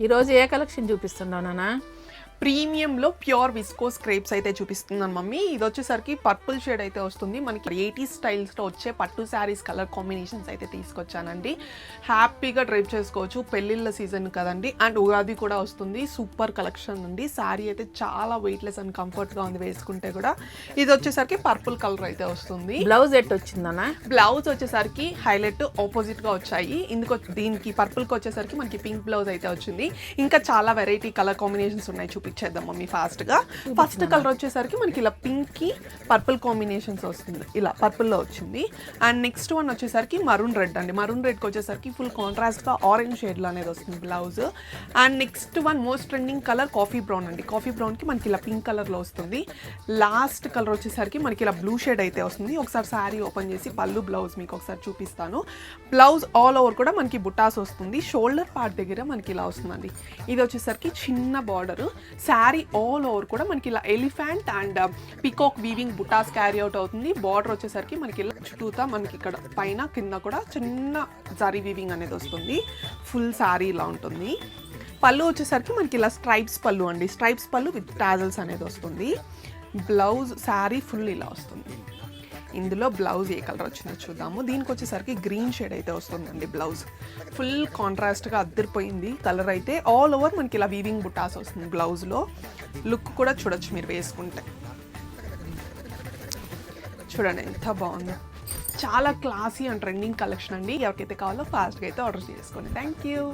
ఈరోజు ఏ కలెక్షన్ చూపిస్తున్నావు నాన్న? ప్రీమియంలో pure viscose crepes అయితే చూపిస్తున్నాను మమ్మీ. ఇది వచ్చేసరికి పర్పుల్ షేడ్ అయితే వస్తుంది. మనకి 80s స్టైల్స్లో వచ్చే పట్టు శారీస్ కలర్ కాంబినేషన్స్ అయితే తీసుకొచ్చానండి. హ్యాపీగా డ్రైవ్ చేసుకోవచ్చు, పెళ్ళిళ్ళ సీజన్ కదండి, అండ్ ఉగాది కూడా వస్తుంది. సూపర్ కలెక్షన్ ఉంది. శారీ అయితే చాలా వెయిట్లెస్ అండ్ కంఫర్ట్గా ఉంది వేసుకుంటే కూడా. ఇది వచ్చేసరికి పర్పుల్ కలర్ అయితే వస్తుంది. బ్లౌజ్ ఎట్ వచ్చిందన్నా? బ్లౌజ్ వచ్చేసరికి హైలైట్ ఆపోజిట్గా వచ్చాయి. దీనికి పర్పుల్కి వచ్చేసరికి మనకి పింక్ బ్లౌజ్ అయితే వచ్చింది. ఇంకా చాలా వెరైటీ కలర్ కాంబినేషన్స్ ఉన్నాయి, చూపించేద్దాం మమ్మీ ఫాస్ట్గా. ఫస్ట్ కలర్ వచ్చేసరికి మనకి ఇలా పింక్కి పర్పుల్ కాంబినేషన్స్ వస్తుంది, ఇలా పర్పుల్లో వచ్చింది. అండ్ నెక్స్ట్ వన్ వచ్చేసరికి మరూన్ రెడ్ అండి. మరూన్ రెడ్కి వచ్చేసరికి ఫుల్ కాంట్రాస్ట్గా ఆరెంజ్ షేడ్లో అనేది వస్తుంది blouse. And next one most trending colour coffee brown అండి. కాఫీ బ్రౌన్కి మనకి ఇలా పింక్ కలర్లో వస్తుంది. లాస్ట్ కలర్ వచ్చేసరికి మనకి ఇలా బ్లూ షేడ్ అయితే వస్తుంది. ఒకసారి శారీ ఓపెన్ చేసి పళ్ళు బ్లౌజ్ మీకు ఒకసారి చూపిస్తాను. బ్లౌజ్ ఆల్ ఓవర్ కూడా మనకి బుటాస్ వస్తుంది. షోల్డర్ పార్ట్ దగ్గర మనకి ఇలా వస్తుందండి. ఇది వచ్చేసరికి చిన్న బార్డర్. శారీ ఆల్ ఓవర్ కూడా మనకి ఇలా ఎలిఫెంట్ అండ్ పికాక్ వీవింగ్ బుటాస్ క్యారీ అవుట్ అవుతుంది. బార్డర్ వచ్చేసరికి మనకి ఇలా చుట్టూతా మనకి ఇక్కడ పైన కింద కూడా చిన్న జరీ వీవింగ్ అనేది వస్తుంది. ఫుల్ శారీ ఇలా ఉంటుంది. పళ్ళు వచ్చేసరికి మనకి ఇలా స్ట్రైప్స్ పళ్ళు అండి. స్ట్రైప్స్ పళ్ళు విత్ టాజల్స్ అనేది వస్తుంది. బ్లౌజ్ శారీ ఫుల్ ఇలా వస్తుంది. ఇందులో బ్లౌజ్ ఏ కలర్ వచ్చిందో చూద్దాము. దీనికి వచ్చేసరికి గ్రీన్ షేడ్ అయితే వస్తుందండి. బ్లౌజ్ ఫుల్ కాంట్రాస్ట్గా అద్దరిపోయింది కలర్ అయితే. ఆల్ ఓవర్ మనకి ఇలా వీవింగ్ బుటాస్ వస్తుంది బ్లౌజ్లో. లుక్ కూడా చూడొచ్చు మీరు వేసుకుంటే. చూడండి ఎంత బాగుందో. చాలా క్లాసీ అండ్ ట్రెండింగ్ కలెక్షన్ అండి. ఎవరికైతే కావాలో ఫాస్ట్గా అయితే ఆర్డర్ చేసుకోండి. Thank you.